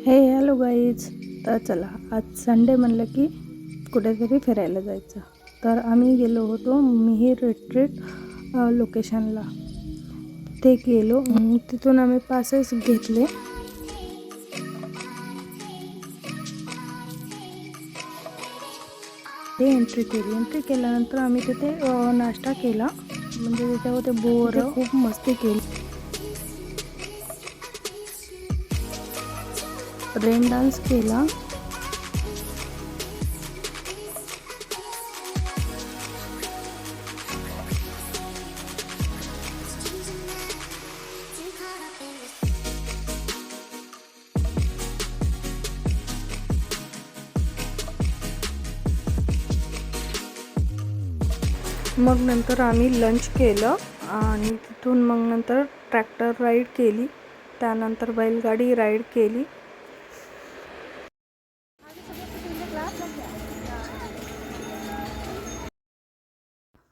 हे hello guys. तर चला, आज संडे म्हणलं की कुठेतरी फिरायला जायचं. तर आम्ही गेलो होतो मिहीर रिट्रीट लोकेशनला. ते गेलो, तिथून आम्ही पासेस घेतले. ते एंट्री केल्यानंतर आम्ही तिथे नाश्ता केला. म्हणजे तिथे होते बोर, खूप मस्ती केली. रेन डान्स केला. मग नंतर आम्ही लंच केलं आणि तिथून मग नंतर ट्रॅक्टर राईड केली. त्यानंतर बैलगाडी राईड केली.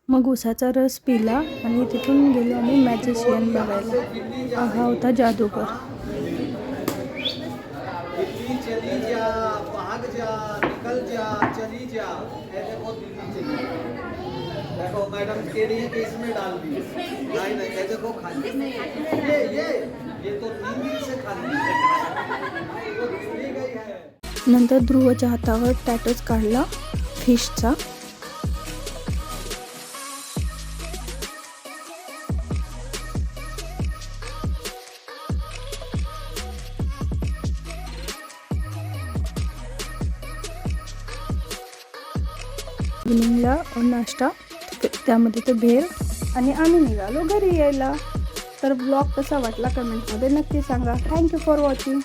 मग उसाचा रस पिला आणि तिथून गेलो आम्ही मॅजिशियन बघायला. हा होता जादूगर. चली जा, भाग जा, निकल जा, चली जा, ऐसे बहुत दिल्ली चली। देखो मैडम के लिए कि इसमें डाल दी, नहीं नहीं ऐसे को खाली ये तो 3 दिन से खाली वो दिल्ली गई है। नंतर ध्रुवच्या हातावर टॅटूज काढला फिशचा. इव्हिनिंगला नाश्ता, त्यामध्ये तो भेळ आणि आम्ही निघालो घरी यायला. तर ब्लॉग कसा वाटला कमेंटमध्ये नक्की सांगा. Thank you for watching.